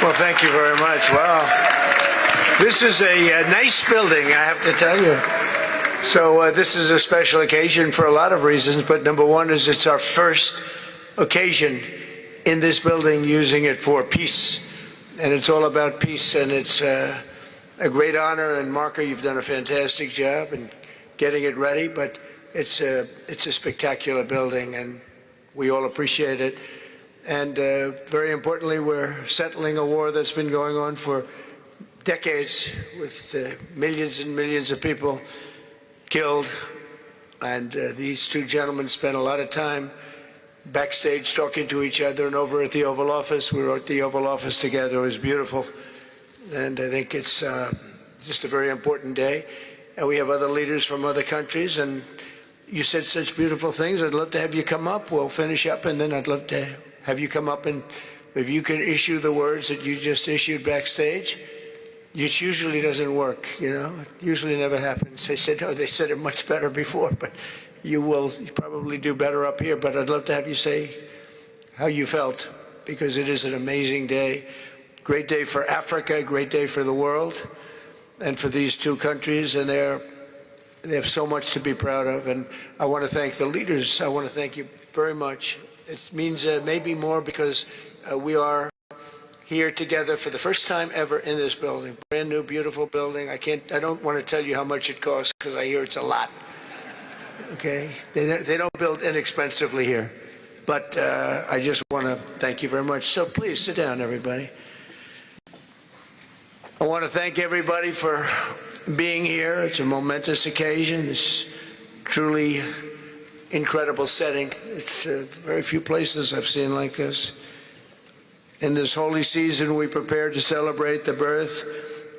Well, thank you very much. Wow. This is a nice building, I have to tell you. So this is a special occasion for a lot of reasons, but number one is it's our first occasion in this building using it for peace. And it's all about peace, and it's a great honor. And Marco, you've done a fantastic job in getting it ready, but it's a spectacular building, and we all appreciate it. And very importantly, we're settling a war that's been going on for decades with millions and millions of people killed. And these two gentlemen spent a lot of time backstage talking to each other, and over at the Oval Office. We were at the Oval Office together. It was beautiful. And I think it's just a very important day. And we have other leaders from other countries. And you said such beautiful things. I'd love to have you come up. We'll finish up, and then I'd love to have you come up, and if you can issue the words that you just issued backstage. It usually doesn't work, you know. It usually never happens. They said, oh, they said it much better before, but you will probably do better up here. But I'd love to have you say how you felt, because it is an amazing day. Great day for Africa, great day for the world, and for these two countries, and they have so much to be proud of. And I want to thank the leaders. I want to thank you very much. It means maybe more because we are here together for the first time ever in this building. Brand new, beautiful building. I don't want to tell you how much it costs, because I hear it's a lot. Okay? They don't build inexpensively here. But I just want to thank you very much. So please sit down, everybody. I want to thank everybody for being here. It's a momentous occasion. It's truly incredible setting. It's very few places I've seen like this. In this holy season, we prepare to celebrate the birth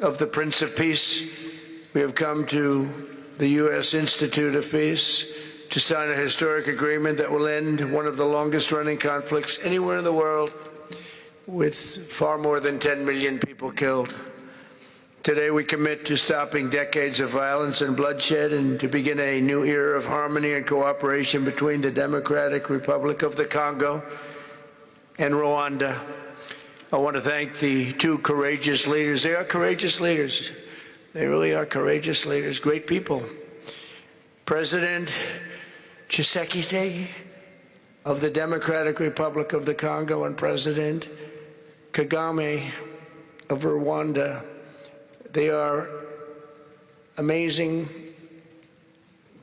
of the Prince of Peace. We have come to the U.S. Institute of Peace to sign a historic agreement that will end one of the longest-running conflicts anywhere in the world, with far more than 10 million people killed. Today, we commit to stopping decades of violence and bloodshed, and to begin a new era of harmony and cooperation between the Democratic Republic of the Congo and Rwanda. I want to thank the two courageous leaders. They are courageous leaders. They really are courageous leaders, great people. President Tshisekedi of the Democratic Republic of the Congo and President Kagame of Rwanda. They are amazing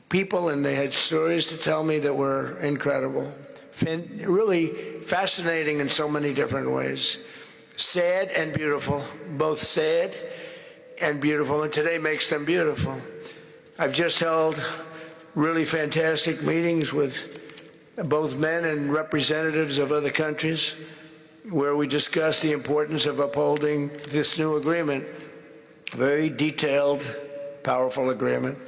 people, and they had stories to tell me that were incredible. Really fascinating in so many different ways. Sad and beautiful, both sad and beautiful, and today makes them beautiful. I've just held really fantastic meetings with both men and representatives of other countries, where we discussed the importance of upholding this new agreement. Very detailed, powerful agreement.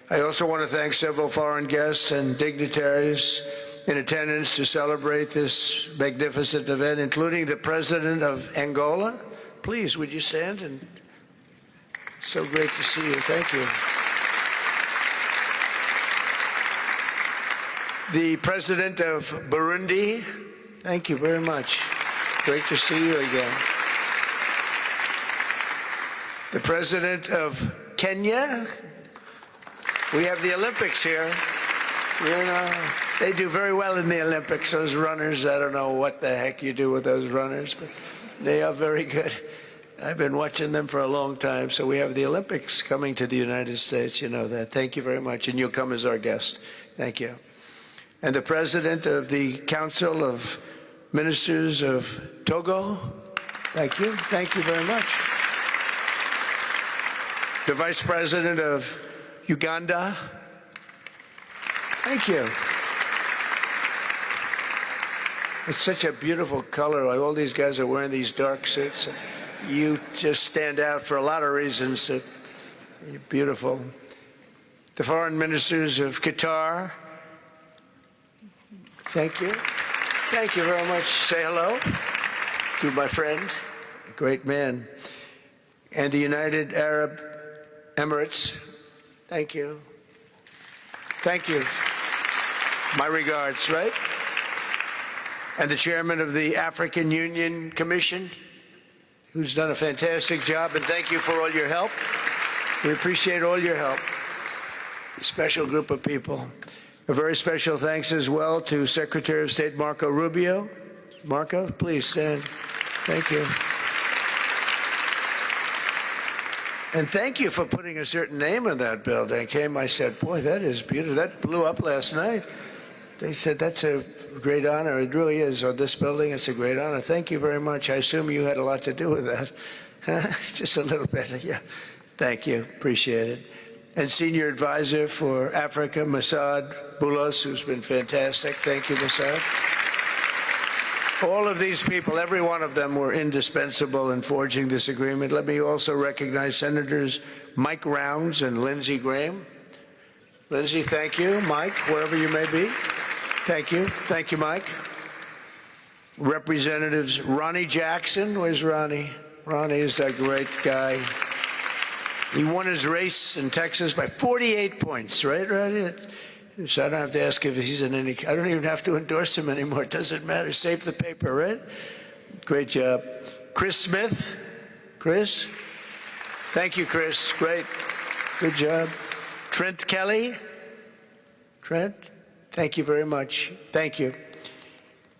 I also want to thank several foreign guests and dignitaries in attendance to celebrate this magnificent event, including the President of Angola. Please, would you stand? And so great to see you. Thank you. The President of Burundi. Thank you very much. Great to see you again. The President of Kenya. We have the Olympics here. You know, they do very well in the Olympics, those runners. I don't know what the heck you do with those runners, but they are very good. I've been watching them for a long time. So we have the Olympics coming to the United States. You know that. Thank you very much. And you'll come as our guest. Thank you. And the President of the Council of Ministers of Togo. Thank you. Thank you very much. The Vice President of Uganda. Thank you. It's such a beautiful color. Like all these guys are wearing these dark suits. You just stand out for a lot of reasons. You're beautiful. The foreign ministers of Qatar. Thank you. Thank you very much. Say hello to my friend, a great man. And the United Arab Emirates. Thank you. Thank you. My regards, right? And the chairman of the African Union Commission. who's done a fantastic job, and thank you for all your help. We appreciate all your help. A special group of people. A very special thanks as well to Secretary of State Marco Rubio. Marco, please stand. Thank you. And thank you for putting a certain name in that building. I said, boy, that is beautiful. That blew up last night. They said, that's a great honor. It really is. On this building, it's a great honor. Thank you very much. I assume you had a lot to do with that. Just a little bit, yeah. Thank you. Appreciate it. And Senior Advisor for Africa, Masad Boulos, who's been fantastic. Thank you, Masad. All of these people, every one of them were indispensable in forging this agreement. Let me also recognize Senators Mike Rounds and Lindsey Graham. Lindsey, thank you. Mike, wherever you may be. Thank you. Thank you, Mike. Representatives Ronnie Jackson. Where's Ronnie? Ronnie is that great guy. He won his race in Texas by 48 points, right, Ronnie? So I don't have to ask if he's in any, I don't even have to endorse him anymore. It doesn't matter. Save the paper, right? Great job. Chris Smith. Chris? Thank you, Chris. Great. Good job. Trent Kelly. Trent? Thank you very much. Thank you.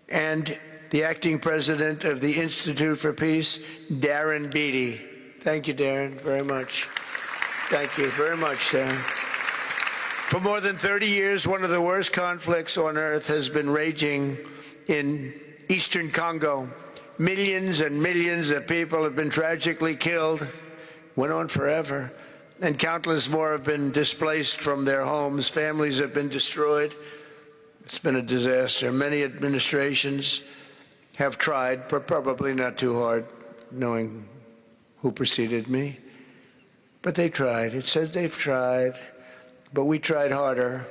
And the acting president of the Institute for Peace, Darren Beatty. Thank you, Darren, very much. Thank you very much, Darren. For more than 30 years, one of the worst conflicts on earth has been raging in eastern Congo. Millions and millions of people have been tragically killed, went on forever, and countless more have been displaced from their homes. Families have been destroyed. It's been a disaster. Many administrations have tried, but probably not too hard, knowing who preceded me. But they tried. It says they've tried. But we tried harder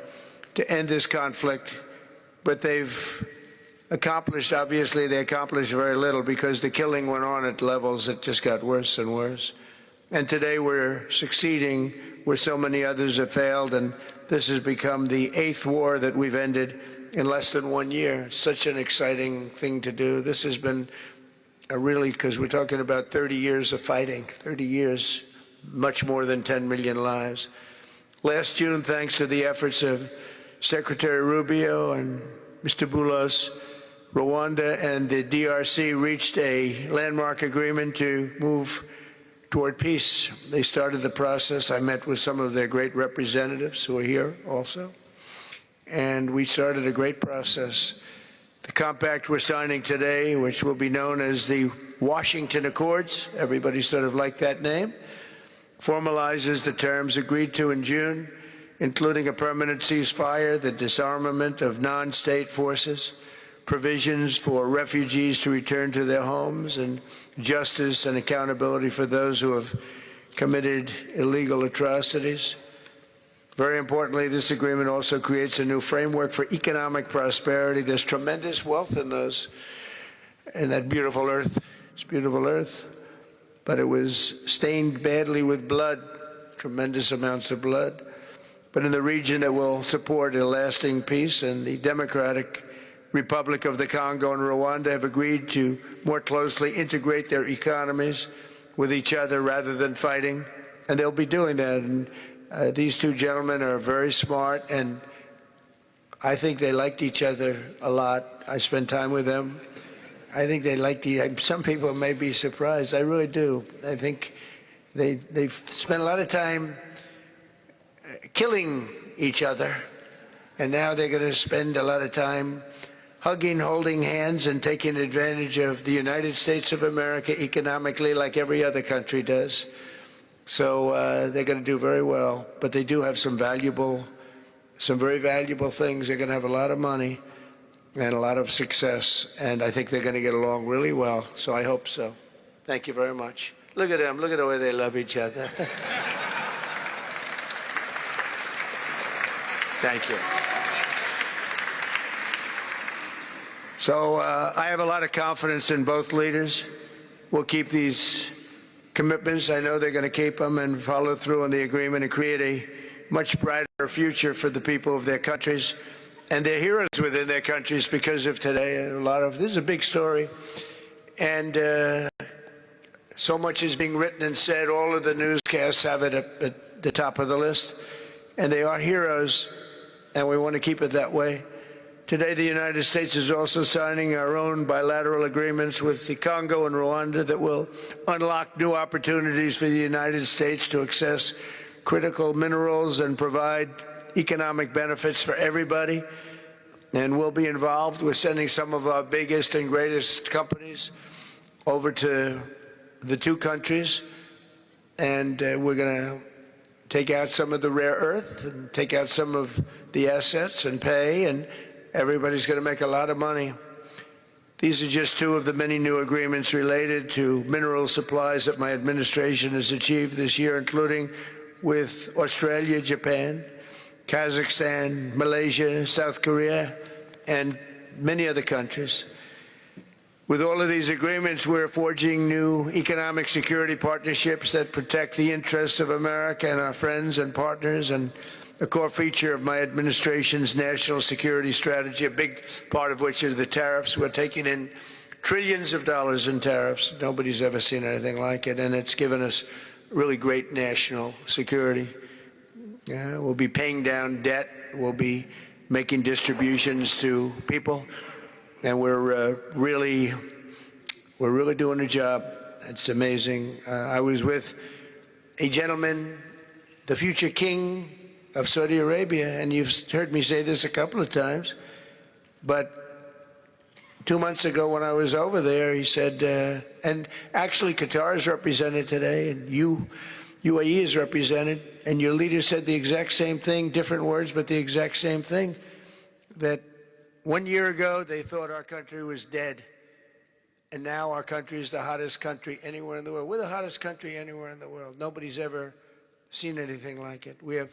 to end this conflict. But they've accomplished, obviously, they accomplished very little because the killing went on at levels that just got worse and worse. And today we're succeeding where so many others have failed. And this has become the 8th war that we've ended in less than 1 year. Such an exciting thing to do. This has been really, because we're talking about 30 years of fighting, 30 years, much more than 10 million lives. Last June, thanks to the efforts of Secretary Rubio and Mr. Boulos, Rwanda and the DRC reached a landmark agreement to move toward peace. They started the process. I met with some of their great representatives who are here also, and we started a great process. The compact we're signing today, which will be known as the Washington Accords, everybody sort of liked that name, formalizes the terms agreed to in June, including a permanent ceasefire, the disarmament of non-state forces, provisions for refugees to return to their homes, and justice and accountability for those who have committed illegal atrocities. Very importantly, this agreement also creates a new framework for economic prosperity. There's tremendous wealth in that beautiful earth. It's beautiful earth. But it was stained badly with blood, tremendous amounts of blood. But in the region that will support a lasting peace, and the Democratic Republic of the Congo and Rwanda have agreed to more closely integrate their economies with each other rather than fighting, and they'll be doing that. And these two gentlemen are very smart, and I think they liked each other a lot. I spent time with them. I think they like some people may be surprised. I really do. I think they've spent a lot of time killing each other, and now they're going to spend a lot of time hugging, holding hands, and taking advantage of the United States of America economically like every other country does. So they're going to do very well. But they do have some very valuable things. They're going to have a lot of money and a lot of success, and I think they're going to get along really well, so I hope so. Thank you very much. Look at them. Look at the way they love each other. Thank you. So I have a lot of confidence in both leaders. We'll keep these commitments. I know they're going to keep them and follow through on the agreement and create a much brighter future for the people of their countries. And they're heroes within their countries because of today. This is a big story. And So much is being written and said. All of the newscasts have it at the top of the list. And they are heroes, and we want to keep it that way. Today, the United States is also signing our own bilateral agreements with the Congo and Rwanda that will unlock new opportunities for the United States to access critical minerals and provide economic benefits for everybody. And we'll be involved. We're sending some of our biggest and greatest companies over to the two countries, and we're going to take out some of the rare earth and take out some of the assets and pay, and everybody's going to make a lot of money. These are just two of the many new agreements related to mineral supplies that my administration has achieved this year, including with Australia, Japan, Kazakhstan, Malaysia, South Korea, and many other countries. With all of these agreements, we're forging new economic security partnerships that protect the interests of America and our friends and partners, and a core feature of my administration's national security strategy, a big part of which is the tariffs. We're taking in trillions of dollars in tariffs. Nobody's ever seen anything like it, and it's given us really great national security. We'll be paying down debt. We'll be making distributions to people, and we're really doing a job. It's amazing. I was with a gentleman, the future king of Saudi Arabia, and you've heard me say this a couple of times, but 2 months ago when I was over there, he said, and actually Qatar is represented today, and UAE is represented, and your leader said the exact same thing, different words, but the exact same thing, that 1 year ago they thought our country was dead, and now our country is the hottest country anywhere in the world. We're the hottest country anywhere in the world. Nobody's ever seen anything like it. We have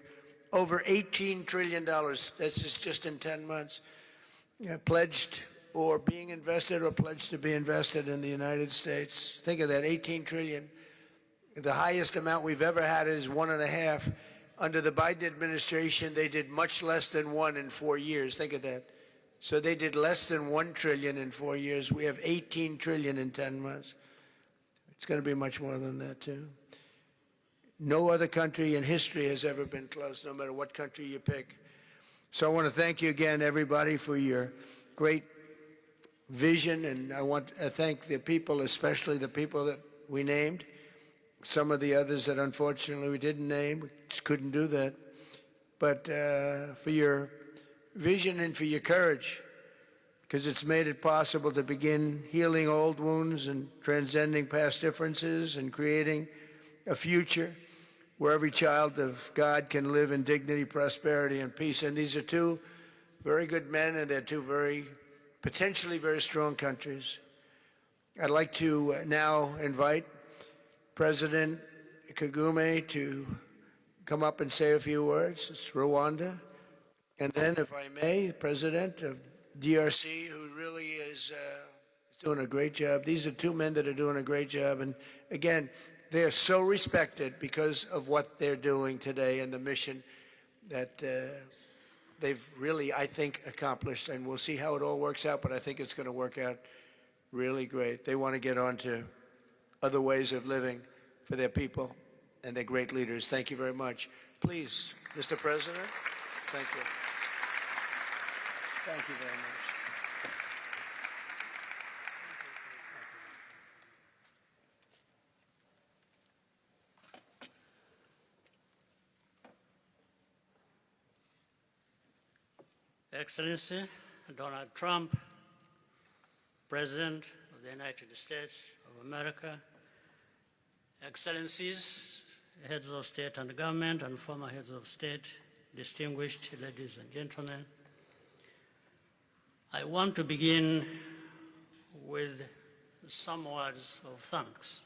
over $18 trillion, that's just in 10 months, pledged or being invested or pledged to be invested in the United States. Think of that, 18 trillion. The highest amount we've ever had is 1.5. Under the Biden administration, they did much less than 1 in 4 years. Think of that. So they did less than 1 trillion in 4 years. We have 18 trillion in 10 months. It's going to be much more than that, too. No other country in history has ever been close, no matter what country you pick. So I want to thank you again, everybody, for your great vision, and I want to thank the people, especially the people that we named. Some of the others that unfortunately we didn't name, we just couldn't do that. But for your vision and for your courage, because it's made it possible to begin healing old wounds and transcending past differences and creating a future where every child of God can live in dignity, prosperity, and peace. And these are two very good men, and they're two potentially very strong countries. I'd like to now invite President Kagame to come up and say a few words. It's Rwanda. And then, if I may, President of DRC, who really is doing a great job. These are two men that are doing a great job. And again, they are so respected because of what they're doing today and the mission that they've really, I think, accomplished. And we'll see how it all works out, but I think it's going to work out really great. They want to get on to other ways of living for their people and their great leaders. Thank you very much. Please, Mr. President. Thank you. Thank you very much. Excellency Donald Trump, President of the United States of America, Excellencies, heads of state and government and former heads of state, distinguished ladies and gentlemen, I want to begin with some words of thanks.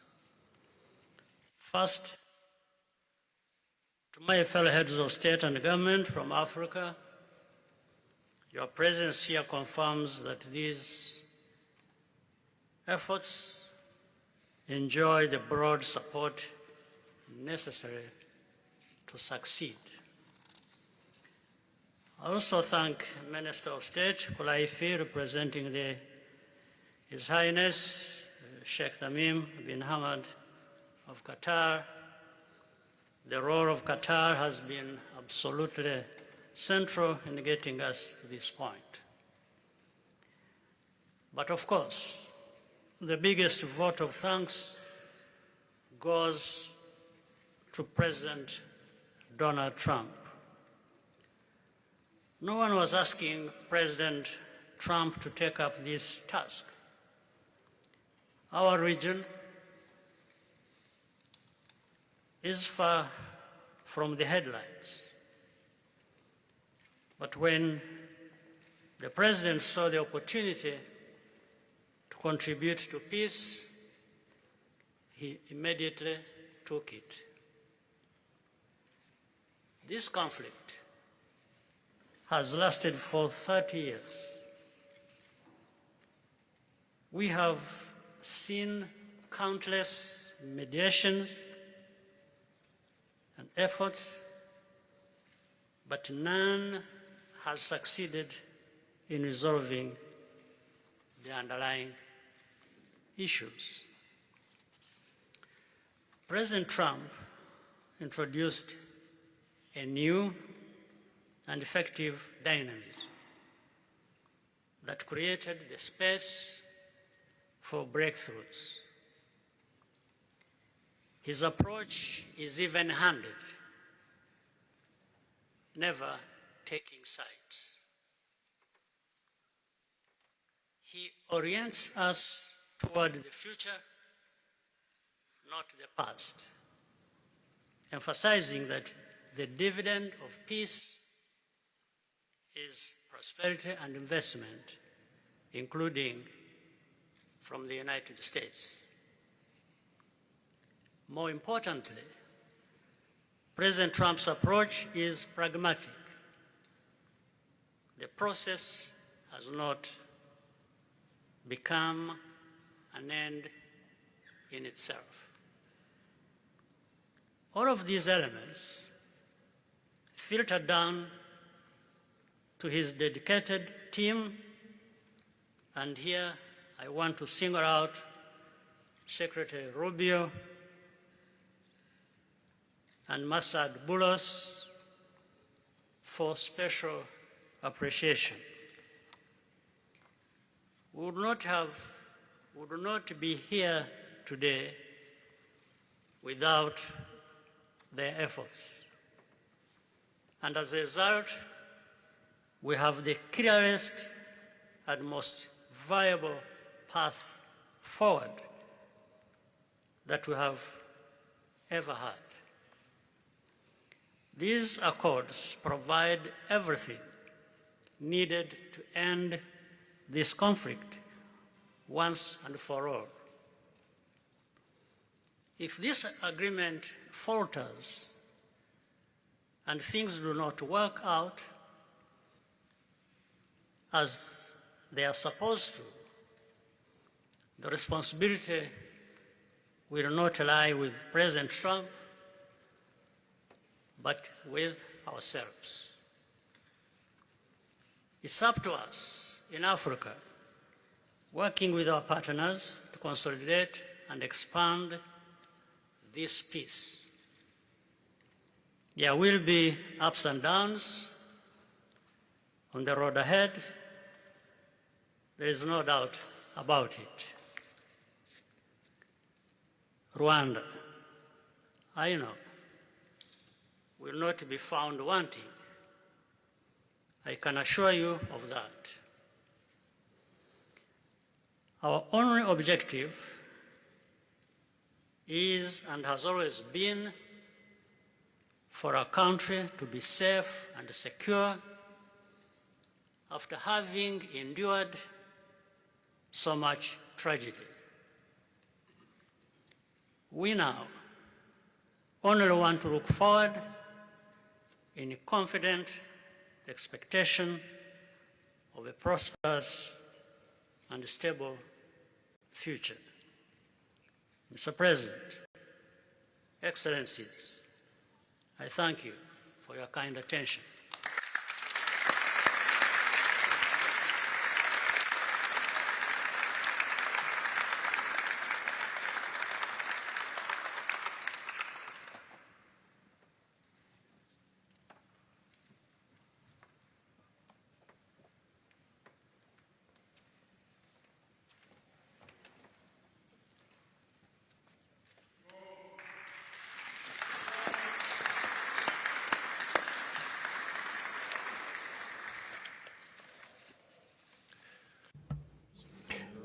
First, to my fellow heads of state and government from Africa, your presence here confirms that these efforts enjoy the broad support necessary to succeed. I also thank Minister of State Kulaifi, representing His Highness Sheikh Tamim bin Hamad of Qatar. The role of Qatar has been absolutely central in getting us to this point. But of course, the biggest vote of thanks goes to President Donald Trump. No one was asking President Trump to take up this task. Our region is far from the headlines. But when the President saw the opportunity to contribute to peace, he immediately took it. This conflict has lasted for 30 years. We have seen countless mediations and efforts, but none has succeeded in resolving the underlying issues. President Trump introduced a new and effective dynamism that created the space for breakthroughs. His approach is even-handed, never taking sides. He orients us toward the future, not the past, emphasizing that the dividend of peace is prosperity and investment, including from the United States. More importantly, President Trump's approach is pragmatic. The process has not become an end in itself. All of these elements filter down to his dedicated team, and here I want to single out Secretary Rubio and Masad Boulos for special appreciation. We would not be here today without their efforts. And as a result, we have the clearest and most viable path forward that we have ever had. These accords provide everything needed to end this conflict once and for all. If this agreement falters and things do not work out as they are supposed to, the responsibility will not lie with President Trump, but with ourselves. It's up to us in Africa, working with our partners to consolidate and expand this peace. There will be ups and downs on the road ahead. There is no doubt about it. Rwanda, I know, will not be found wanting. I can assure you of that. Our only objective is and has always been for our country to be safe and secure after having endured so much tragedy. We now only want to look forward in confident expectation of a prosperous and stable future. Mr. President, Excellencies, I thank you for your kind attention.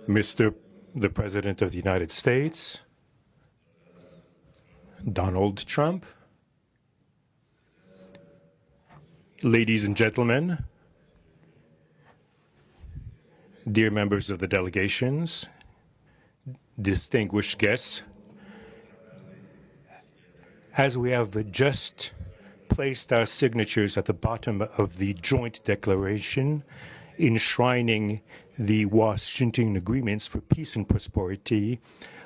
Mr. the President of the United States, Donald Trump, ladies and gentlemen, dear members of the delegations, distinguished guests, as we have just placed our signatures at the bottom of the joint declaration enshrining the Washington agreements for peace and prosperity,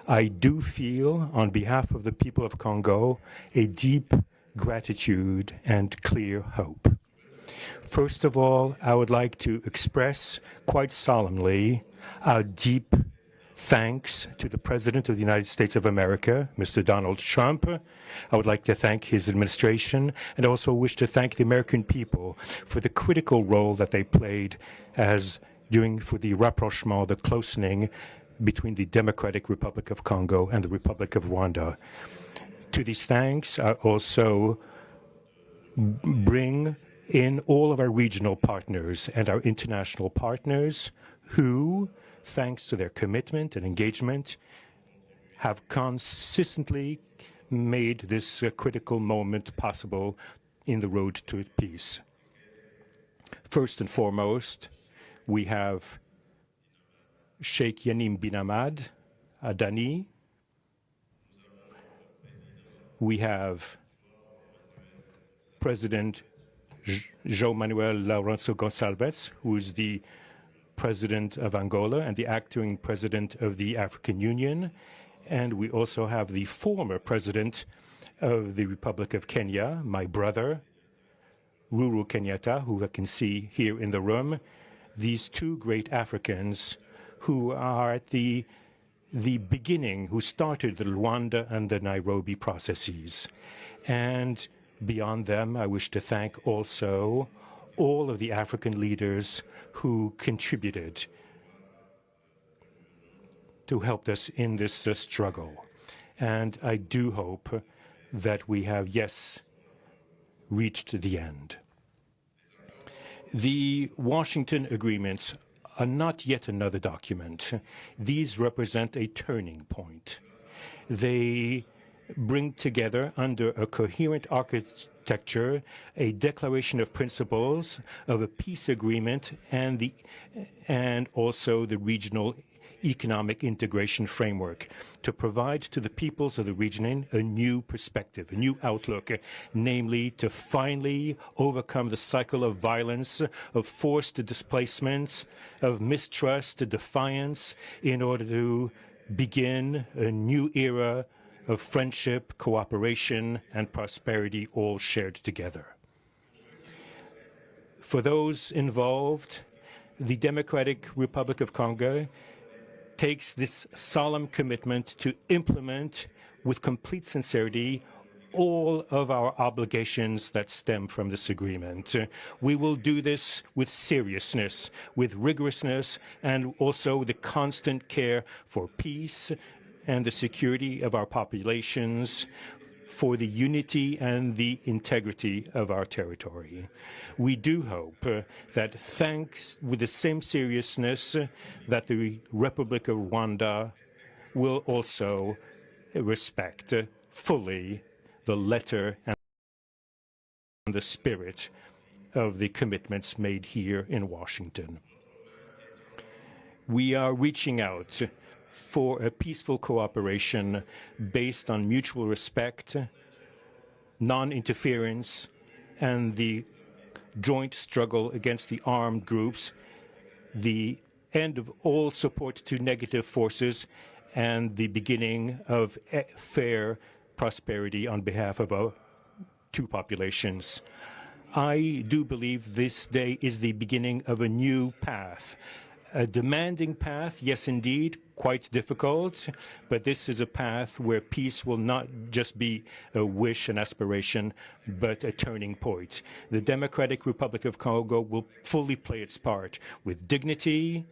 I do feel, on behalf of the people of Congo, a deep gratitude and clear hope. First of all, I would like to express quite solemnly our deep thanks to the President of the United States of America, Mr. Donald Trump. I would like to thank his administration and also wish to thank the American people for the critical role that they played for the rapprochement, the closening between the Democratic Republic of Congo and the Republic of Rwanda. To these thanks, I also bring in all of our regional partners and our international partners who, thanks to their commitment and engagement, have consistently made this critical moment possible in the road to peace. First and foremost, we have Sheikh Yanim bin Ahmad Adani. We have President João Manuel Lourenço Gonçalves, who is the President of Angola and the acting President of the African Union. And we also have the former President of the Republic of Kenya, my brother, Uhuru Kenyatta, who I can see here in the room. These two great Africans who are at the beginning, who started the Rwanda and the Nairobi processes. And beyond them, I wish to thank also all of the African leaders who contributed to help us in this struggle. And I do hope that we have, yes, reached the end. The Washington agreements are not yet another document. These represent a turning point. They bring together under a coherent architecture a declaration of principles of a peace agreement and also the regional economic integration framework to provide to the peoples of the region a new perspective, a new outlook, namely to finally overcome the cycle of violence, of forced displacements, of mistrust, defiance, in order to begin a new era of friendship, cooperation, and prosperity all shared together. For those involved, the Democratic Republic of Congo takes this solemn commitment to implement with complete sincerity all of our obligations that stem from this agreement. We will do this with seriousness, with rigorousness, and also the constant care for peace and the security of our populations, for the unity and the integrity of our territory. We do hope that thanks with the same seriousness that the Republic of Rwanda will also respect fully the letter and the spirit of the commitments made here in Washington. We are reaching out for a peaceful cooperation based on mutual respect, non-interference, and the joint struggle against the armed groups, the end of all support to negative forces, and the beginning of fair prosperity on behalf of our two populations. I do believe this day is the beginning of a new path. A demanding path, yes, indeed, quite difficult, but this is a path where peace will not just be a wish, an aspiration, but a turning point. The Democratic Republic of Congo will fully play its part with dignity,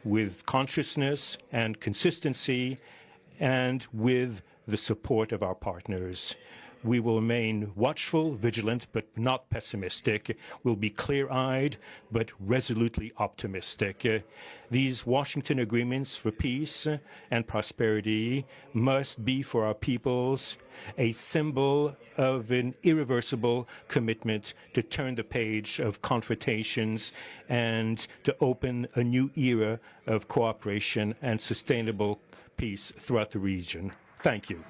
with consciousness and consistency, and with the support of our partners. We will remain watchful, vigilant, but not pessimistic. We'll be clear-eyed, but resolutely optimistic. These Washington agreements for peace and prosperity must be for our peoples a symbol of an irreversible commitment to turn the page of confrontations and to open a new era of cooperation and sustainable peace throughout the region. Thank you.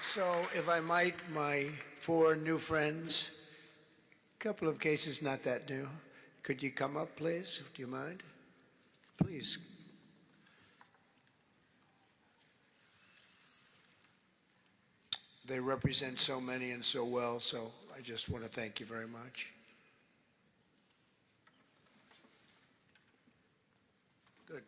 So, if I might, my 4 new friends, a couple of cases not that new. Could you come up, please? Do you mind? Please. They represent so many and so well, so I just want to thank you very much. Good.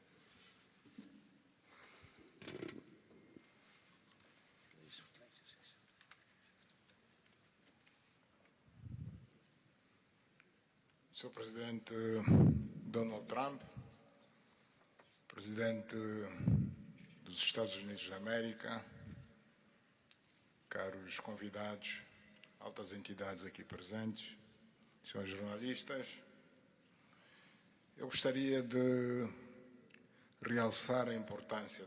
Sr. Presidente Donald Trump, Presidente dos Estados Unidos da América, caros convidados, altas entidades aqui presentes, senhores jornalistas, eu gostaria de realçar a importância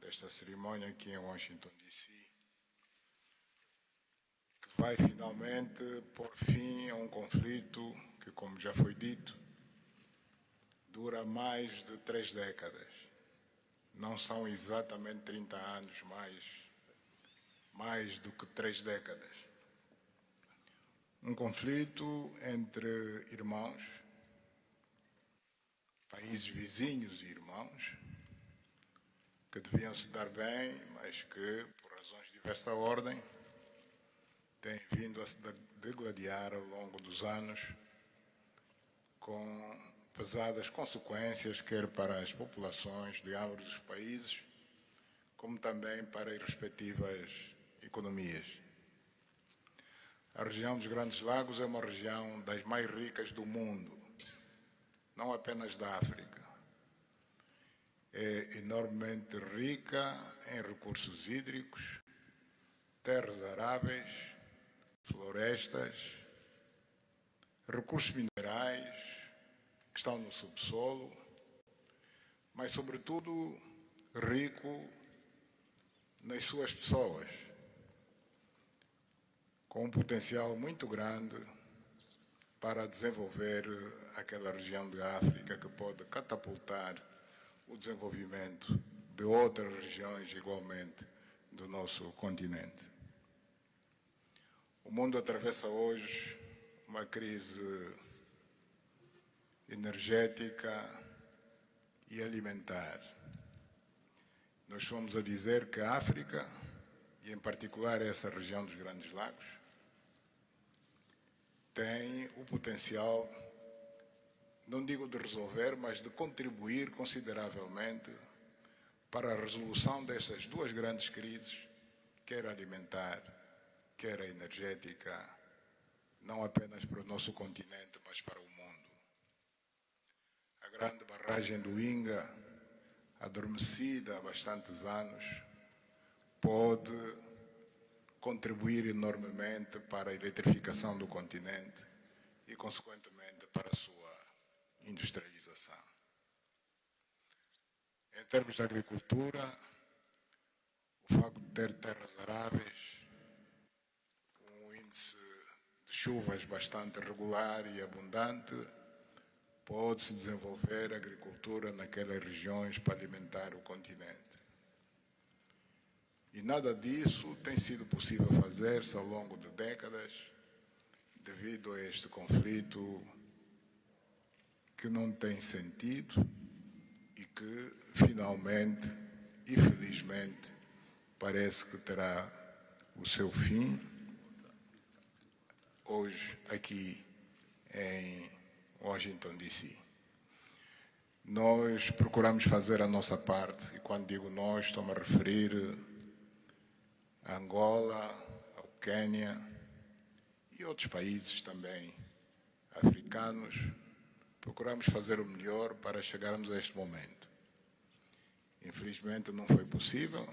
desta cerimônia aqui em Washington, D.C., que vai finalmente pôr fim a um conflito que, como já foi dito, dura mais de 3 décadas. Não são exatamente 30 anos, mais do que 3 décadas. Um conflito entre irmãos, países vizinhos e irmãos, que deviam se dar bem, mas que, por razões de diversa ordem, têm vindo a se degladiar ao longo dos anos, com pesadas consequências, quer para as populações de ambos os países, como também para as respectivas economias. A região dos Grandes Lagos é uma região das mais ricas do mundo, não apenas da África. É enormemente rica em recursos hídricos, terras aráveis, florestas, recursos minerais que estão no subsolo, mas, sobretudo, rico nas suas pessoas, com um potencial muito grande para desenvolver aquela região da África que pode catapultar o desenvolvimento de outras regiões igualmente do nosso continente. O mundo atravessa hoje uma crise energética e alimentar. Nós fomos a dizer que a África, e em particular essa região dos Grandes Lagos, tem o potencial, não digo de resolver, mas de contribuir consideravelmente para a resolução dessas 2 grandes crises, quer alimentar, quer a energética, não apenas para o nosso continente, mas para o mundo. A grande barragem do Inga, adormecida há bastantes anos, pode contribuir enormemente para a eletrificação do continente e, consequentemente, para a sua industrialização. Em termos de agricultura, o facto de ter terras aráveis, um índice de chuvas bastante regular e abundante, pode-se desenvolver agricultura naquelas regiões para alimentar o continente. E nada disso tem sido possível fazer-se ao longo de décadas, devido a este conflito que não tem sentido e que, finalmente e felizmente, parece que terá o seu fim hoje aqui em Washington, D.C. Nós procuramos fazer a nossa parte, e quando digo nós, estou-me a referir a Angola, ao Quênia e outros países também africanos, procuramos fazer o melhor para chegarmos a este momento. Infelizmente não foi possível,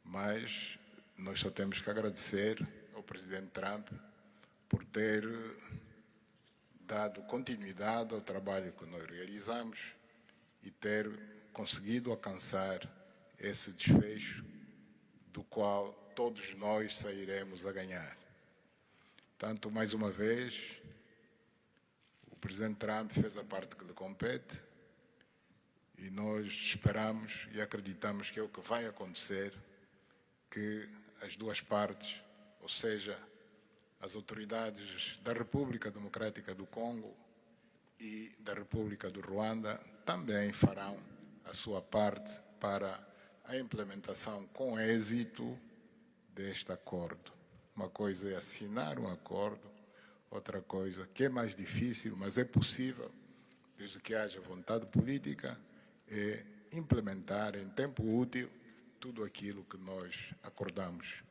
mas nós só temos que agradecer ao presidente Trump por ter dado continuidade ao trabalho que nós realizamos e ter conseguido alcançar esse desfecho do qual todos nós sairemos a ganhar. Portanto, mais uma vez, o presidente Trump fez a parte que lhe compete e nós esperamos e acreditamos que é o que vai acontecer, que as duas partes, ou seja, as autoridades da República Democrática do Congo e da República do Ruanda também farão a sua parte para a implementação com êxito deste acordo. Uma coisa é assinar um acordo, outra coisa que é mais difícil, mas é possível, desde que haja vontade política, é implementar em tempo útil tudo aquilo que nós acordamos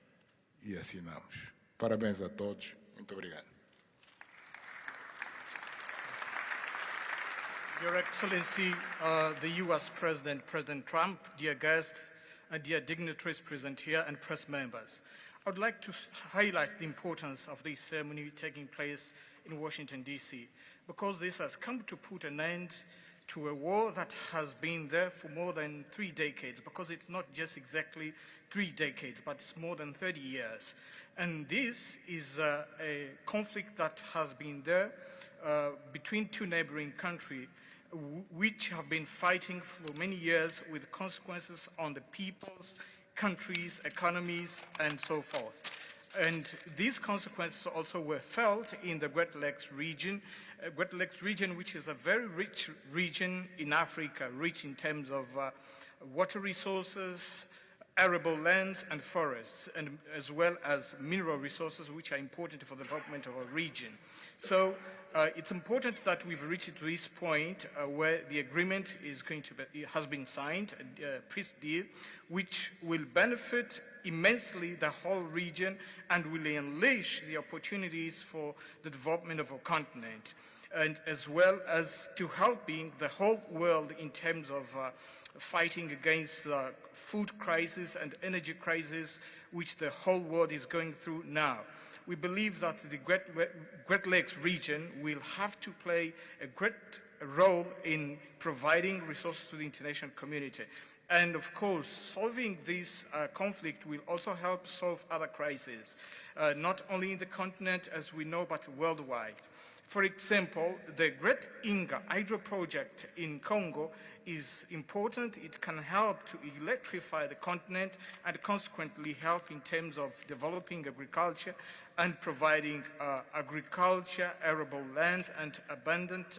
e assinamos. Parabéns a todos. Muito obrigado. Your Excellency, the U.S. President, President Trump, dear guests, and dear dignitaries present here and press members. I would like to highlight the importance of this ceremony taking place in Washington, D.C., because this has come to put an end to a war that has been there for more than 3 decades, because it's not just exactly 3 decades, but it's more than 30 years. And this is a conflict that has been there between two neighboring countries, which have been fighting for many years with consequences on the peoples, countries, economies, and so forth. And these consequences also were felt in the Great Lakes region, which is a very rich region in Africa, rich in terms of water resources, arable lands and forests, and as well as mineral resources, which are important for the development of our region. So it's important that we've reached to this point where the agreement is going to be, has been signed, a peace deal, which will benefit immensely the whole region and will unleash the opportunities for the development of our continent, and as well as to helping the whole world in terms of fighting against the food crisis and energy crisis which the whole world is going through now. We believe that the Great Lakes region will have to play a great role in providing resources to the international community. And of course, solving this conflict will also help solve other crises, not only in the continent as we know, but worldwide. For example, the Great Inga hydro project in Congo is important. It can help to electrify the continent and consequently help in terms of developing agriculture and providing agriculture, arable lands, and abundant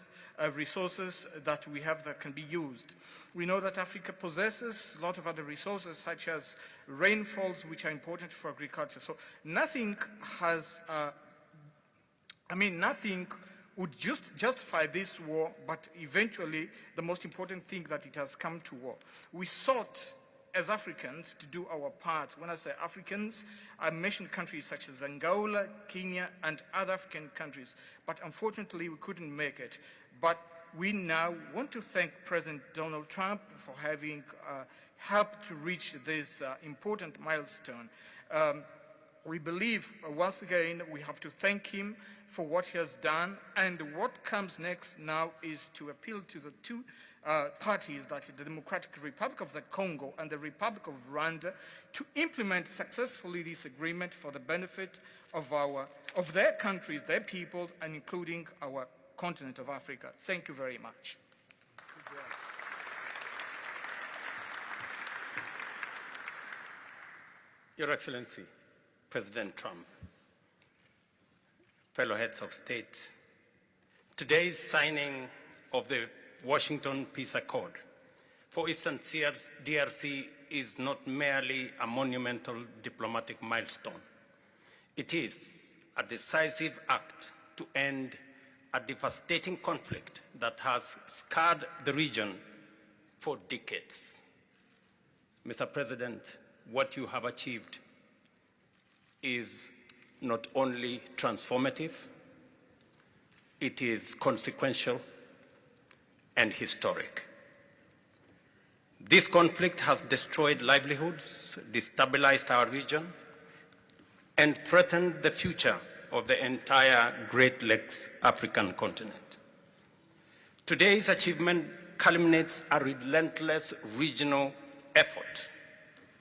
resources that we have that can be used. We know that Africa possesses a lot of other resources such as rainfalls, which are important for agriculture. So nothing has nothing would justify this war, but eventually the most important thing that it has come to war. We sought as Africans to do our part. When I say Africans, I mention countries such as Angola, Kenya, and other African countries, but unfortunately we couldn't make it. But we now want to thank President Donald Trump for having helped to reach this important milestone. We believe, once again, we have to thank him for what he has done, and what comes next now is to appeal to the two parties, that is the Democratic Republic of the Congo and the Republic of Rwanda, to implement successfully this agreement for the benefit of their countries, their people, and including our continent of Africa. Thank you very much. Your Excellency, President Trump, fellow heads of state, today's signing of the Washington Peace Accord for Eastern DRC is not merely a monumental diplomatic milestone. It is a decisive act to end a devastating conflict that has scarred the region for decades. Mr. President, what you have achieved is not only transformative, it is consequential and historic. This conflict has destroyed livelihoods, destabilized our region, and threatened the future of the entire Great Lakes African continent. Today's achievement culminates a relentless regional effort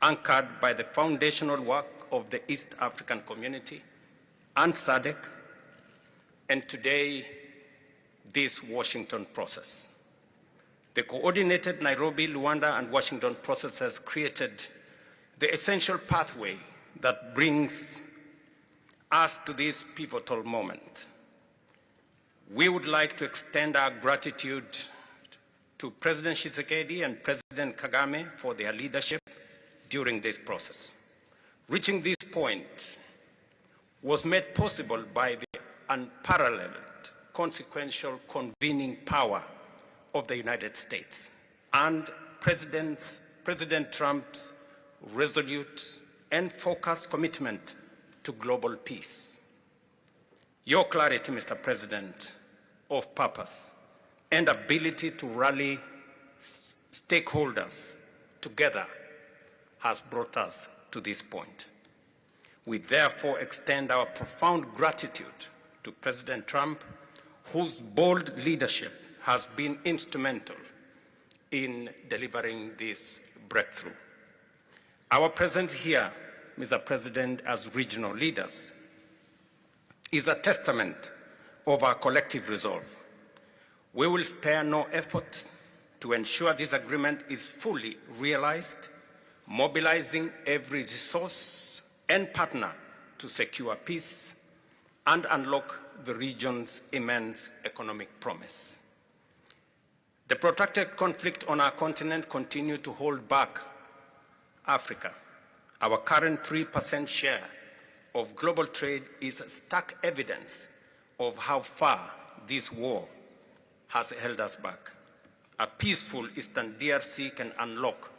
anchored by the foundational work of the East African Community and SADC, and today, this Washington process. The coordinated Nairobi, Luanda, and Washington process has created the essential pathway that brings us to this pivotal moment. We would like to extend our gratitude to President Tshisekedi and President Kagame for their leadership during this process. Reaching this point was made possible by the unparalleled consequential convening power of the United States and President Trump's resolute and focused commitment to global peace. Your clarity, Mr. President, of purpose and ability to rally stakeholders together has brought us to this point. We therefore extend our profound gratitude to President Trump, whose bold leadership has been instrumental in delivering this breakthrough. Our presence here, Mr. President, as regional leaders, is a testament of our collective resolve. We will spare no effort to ensure this agreement is fully realized, mobilizing every resource and partner to secure peace and unlock the region's immense economic promise. The protracted conflict on our continent continues to hold back Africa. Our current 3% share of global trade is stark evidence of how far this war has held us back. A peaceful Eastern DRC can unlock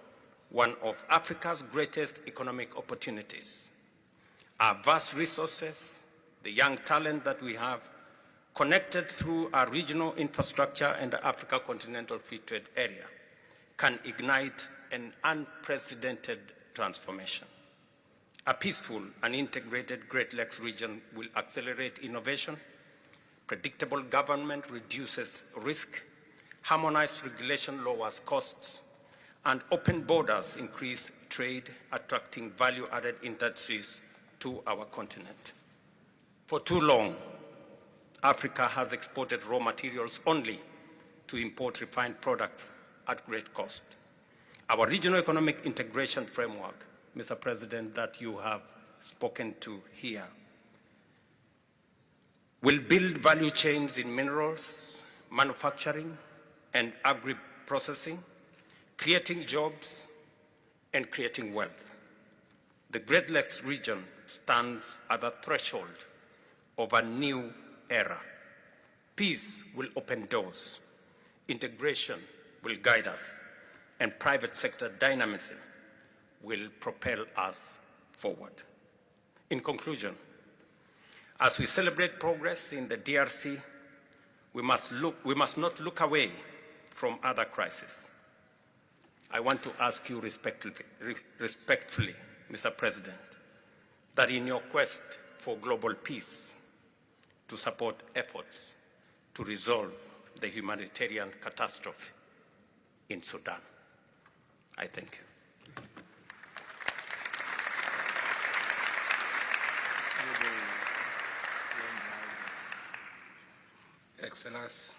one of Africa's greatest economic opportunities. Our vast resources, the young talent that we have, connected through our regional infrastructure and the Africa Continental Free Trade Area, can ignite an unprecedented transformation. A peaceful and integrated Great Lakes region will accelerate innovation, predictable government reduces risk, harmonized regulation lowers costs, and open borders increase trade, attracting value-added industries to our continent. For too long, Africa has exported raw materials only to import refined products at great cost. Our regional economic integration framework, Mr. President, that you have spoken to here, will build value chains in minerals, manufacturing, and agri-processing, creating jobs and creating wealth. The Great Lakes region stands at the threshold of a new era. Peace will open doors, integration will guide us, and private sector dynamism will propel us forward. In conclusion, as we celebrate progress in the DRC, we must not look away from other crises. I want to ask you respectfully, Mr. President, that in your quest for global peace, to support efforts to resolve the humanitarian catastrophe in Sudan. I thank you. Excellence,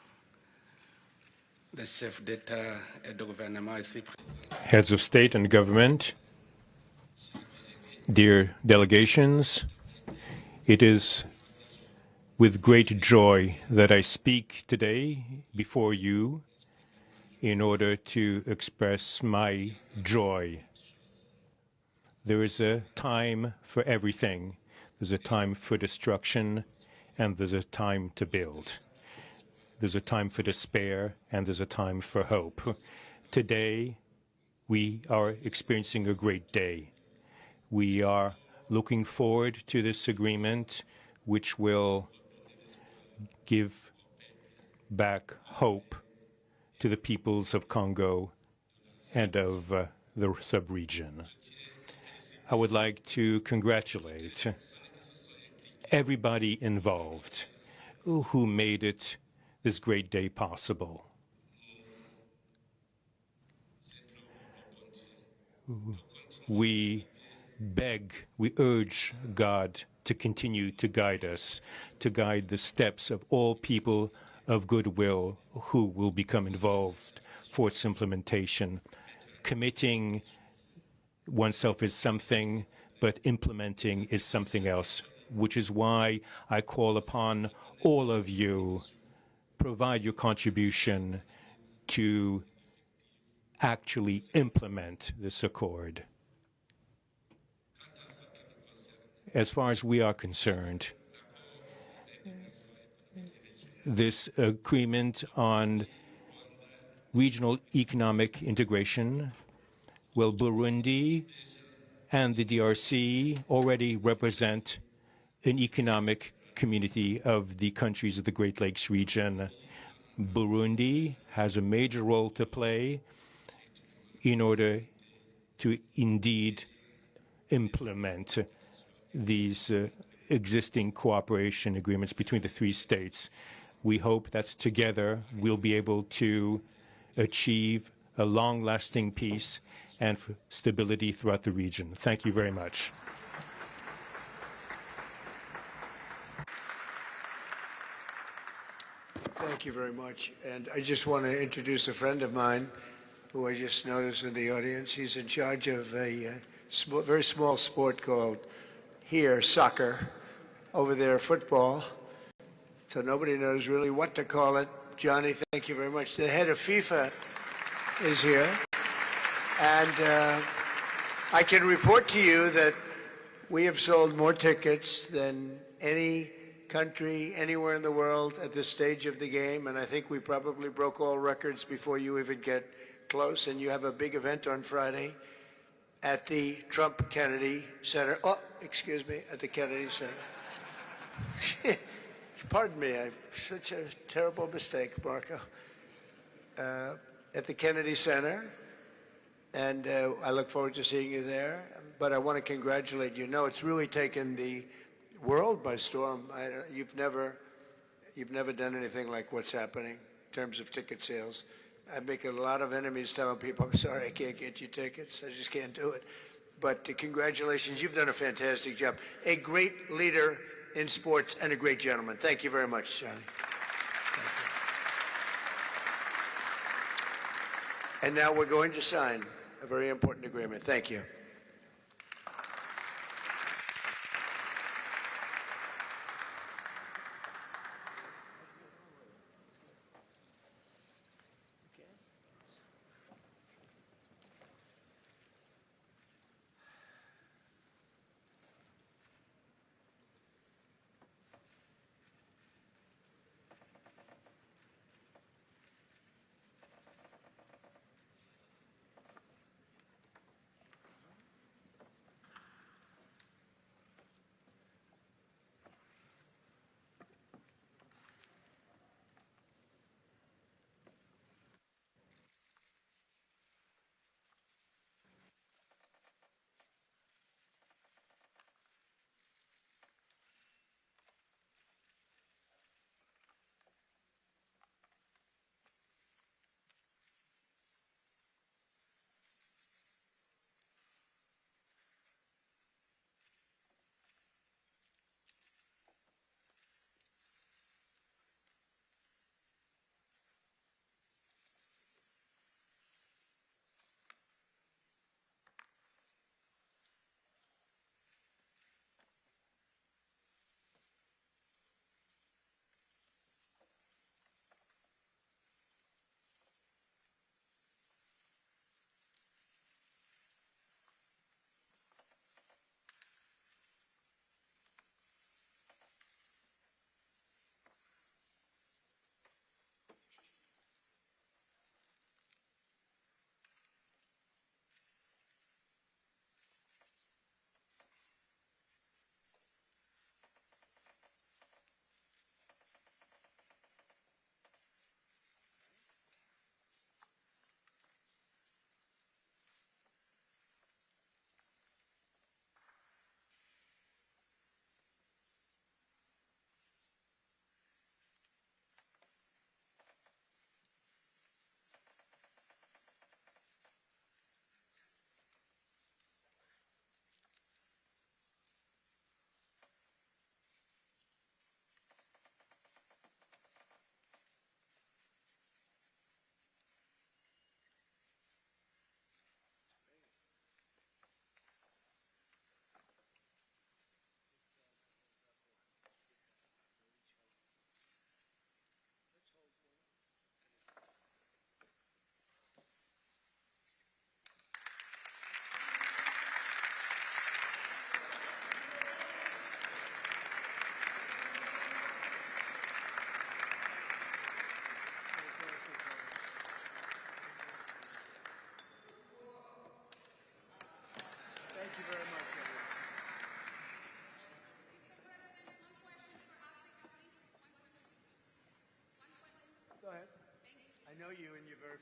le chef d'État et de gouvernement ici présent. Heads of state and government, dear delegations, it is with great joy that I speak today before you in order to express my joy. There is a time for everything. There's a time for destruction, and there's a time to build. There's a time for despair, and there's a time for hope. Today, we are experiencing a great day. We are looking forward to this agreement, which will give back hope to the peoples of Congo and of the sub-region. I would like to congratulate everybody involved who made it this great day possible. We urge God to continue to guide us, to guide the steps of all people of goodwill who will become involved for its implementation. Committing oneself is something, but implementing is something else, which is why I call upon all of you, provide your contribution to actually implement this accord. As far as we are concerned, this agreement on regional economic integration, well, Burundi and the DRC already represent an economic community of the countries of the Great Lakes region. Burundi has a major role to play in order to indeed implement these existing cooperation agreements between the three states. We hope that together we'll be able to achieve a long-lasting peace and stability throughout the region. Thank you very much. Thank you very much. And I just want to introduce a friend of mine who I just noticed in the audience. He's in charge of a very small sport called here soccer, over there football. So nobody knows really what to call it. Johnny, thank you very much. The head of FIFA is here. And I can report to you that we have sold more tickets than any country anywhere in the world at this stage of the game, and I think we probably broke all records before you even get close. And you have a big event on Friday at the Trump Kennedy Center. Oh, excuse me, at the Kennedy Center. Pardon me, I've such a terrible mistake, Marco. At the Kennedy Center, and I look forward to seeing you there. But I want to congratulate you. No, it's really taken the world by storm. You've never done anything like what's happening in terms of ticket sales. I make a lot of enemies telling people, I'm sorry, I can't get you tickets. I just can't do it. But congratulations, you've done a fantastic job. A great leader in sports and a great gentleman. Thank you very much, Johnny. And now we're going to sign a very important agreement. Thank you.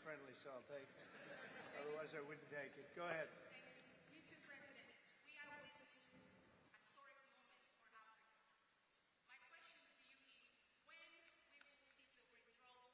friendly, so I'll take it. Otherwise, I wouldn't take it. Go ahead. Mr. President, we are witnessing a historic moment for Africa. My question to you is, when we will see the withdrawal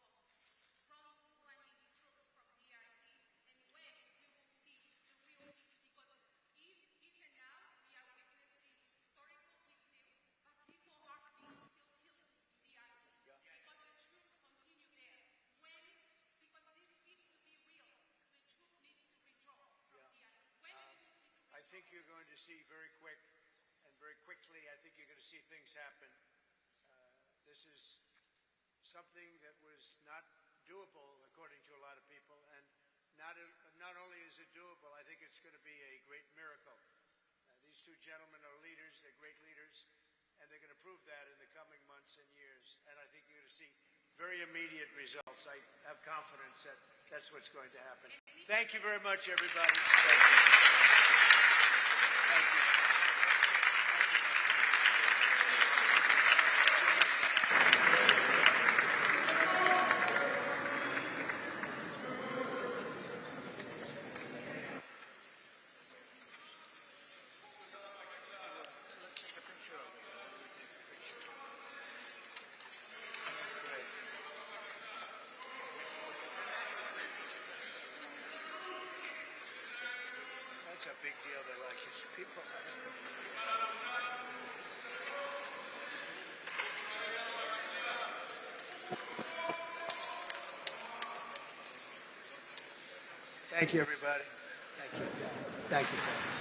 from Rwanda's troops from DRC, and when we will see the real peace? Because even now, we are witnessing historical history of people are being still killed in DRC. Because the troops continue there. Because this peace to be real, the troop needs to withdraw from DRC. When we will see the I think you're going to see very quickly, I think you're going to see things happen. This is something that was not doable, according to a lot of people, and not only is it doable, I think it's going to be a great miracle. These two gentlemen are leaders, they're great leaders, and they're going to prove that in the coming months and years. And I think you're going to see very immediate results. I have confidence that that's what's going to happen. Thank you very much, everybody. Thank you. Thank you. That's a big deal. They like his people. Thank you, everybody. Thank you. Thank you.